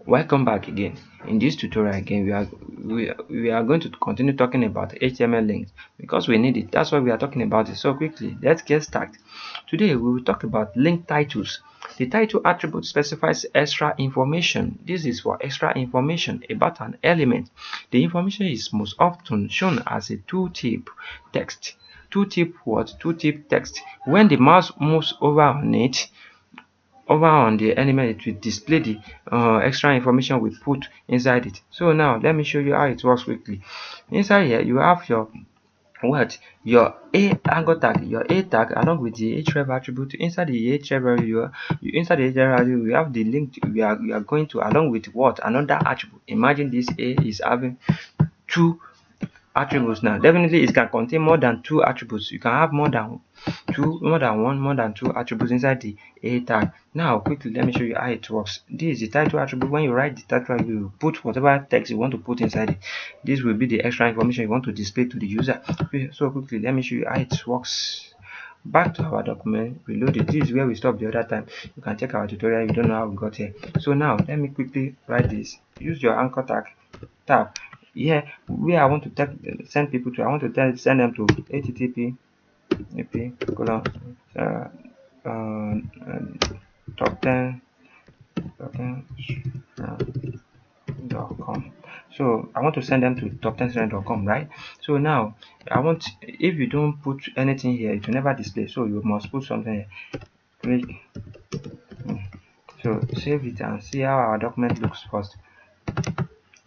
Welcome back again. In this tutorial again, we are going to continue talking about HTML links because we need it. That's why we are talking about it. So quickly, let's get started. Today we will talk about link titles. The title attribute specifies extra information. This is for extra information about an element. The information is most often shown as a tooltip text. Tooltip what? Tooltip text. When the mouse moves over on the element, it will display the extra information we put inside it. So now let me show you how it works quickly. Inside here you have your anchor tag, your a tag along with the href attribute. Inside the href inside the href we have the link we are going to, along with what another attribute. Imagine this a is having two attributes. Now definitely it can contain more than two attributes. You can have more than two attributes inside the a tag. Now quickly let me show you how it works. This is the title attribute. When you write the title, you put whatever text you want to put inside it. This will be the extra information you want to display to the user. So quickly let me show you how it works. Back to our document, reload it. This is where we stopped the other time. You can check our tutorial if you don't know how we got here. So now let me quickly write this. Use your anchor tag tab here where I want to send people to. I want to send them to http colon uh, uh, top 10 com. So I want to send them to top10student.com, right? So now if you don't put anything here, it will never display. So you must put something here. Click. So save it and see how our document looks first.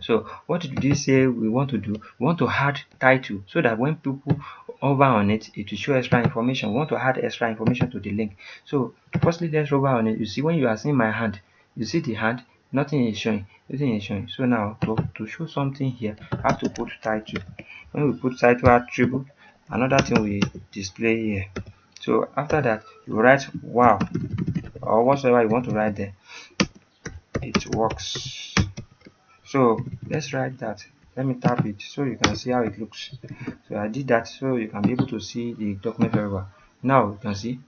So what did this say we want to do? We want to add title so that when people hover on it, it will show extra information. We want to add extra information to the link. So firstly, let's hover on it. You see, when you are seeing my hand, you see the hand, nothing is showing. Nothing is showing. So now to show something here, I have to put title. When we put title attribute, another thing we display here. So after that, you write wow or whatever you want to write there. It works. So let's write that. Let me tap it so you can see how it looks. So I did that so you can be able to see the document very well. Now you can see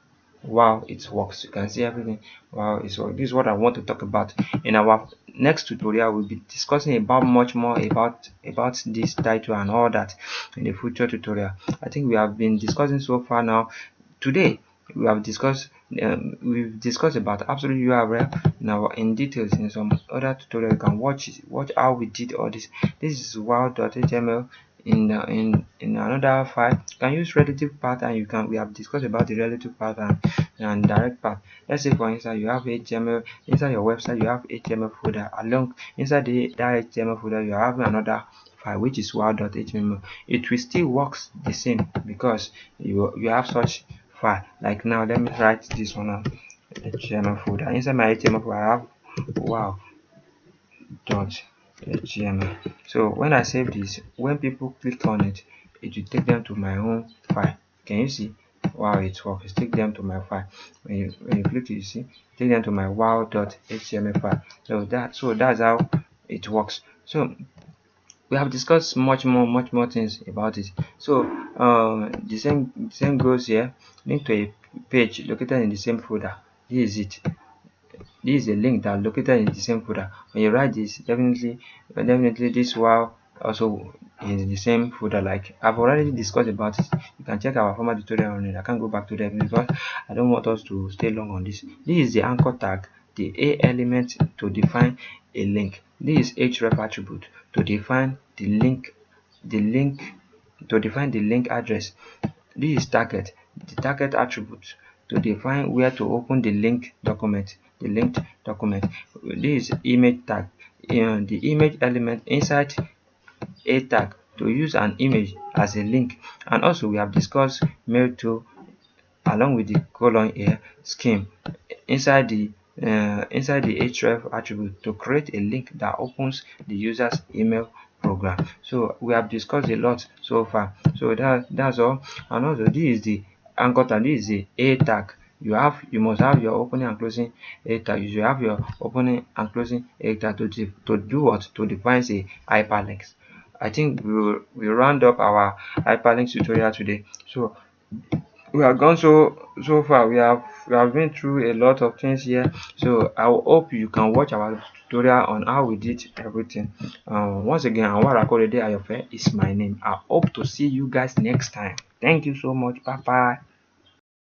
wow, it works. You can see everything. Wow, it's work. This is what I want to talk about. In our next tutorial, we'll be discussing about much more about this title and all that in the future tutorial. I think we have been discussing so far now. Today we've discussed about absolute URL now in details. In some other tutorial you can watch how we did all this. This is wow.html. In another file you can use relative path, and we have discussed about the relative path and direct path. Let's say for instance you have HTML inside your website, you have HTML folder. Along inside that HTML folder you have another file which is wow.html. It will still works the same because you have such file. Like now let me write this one on HTML folder. Inside my HTML folder I have wow.html. So when I save this, when people click on it, it will take them to my own file. Can you see? Wow, it works. It take them to my file. When you click, you see, take them to my wow.html file. So that's how it works. So we have discussed much more things about it. So the same goes here. Link to a page located in the same folder. This is it. This is a link that located in the same folder. When you write this, definitely this wow also is the same folder. Like I've already discussed about it. You can check our former tutorial on it. I can't go back to that because I don't want us to stay long on this. This is the anchor tag, the a element to define a link. This is href attribute to define the link define the link address. This is target, the target attribute to define where to open the linked document. This is image tag, the image element inside a tag to use an image as a link. And also we have discussed mail to along with the colon here scheme inside the href attribute to create a link that opens the user's email program. So we have discussed a lot so far. So that's all. And also this is the anchor tag. This is the a tag. You must have your opening and closing a tag. You should have your opening and closing a tag to do what? To define a hyperlinks. I think we round up our hyperlinks tutorial today. So we have gone so far. We have been through a lot of things here. So I hope you can watch our tutorial on how we did everything. Once again, Anwar Akorede Ayofe is my name. I hope to see you guys next time. Thank you so much. Bye bye.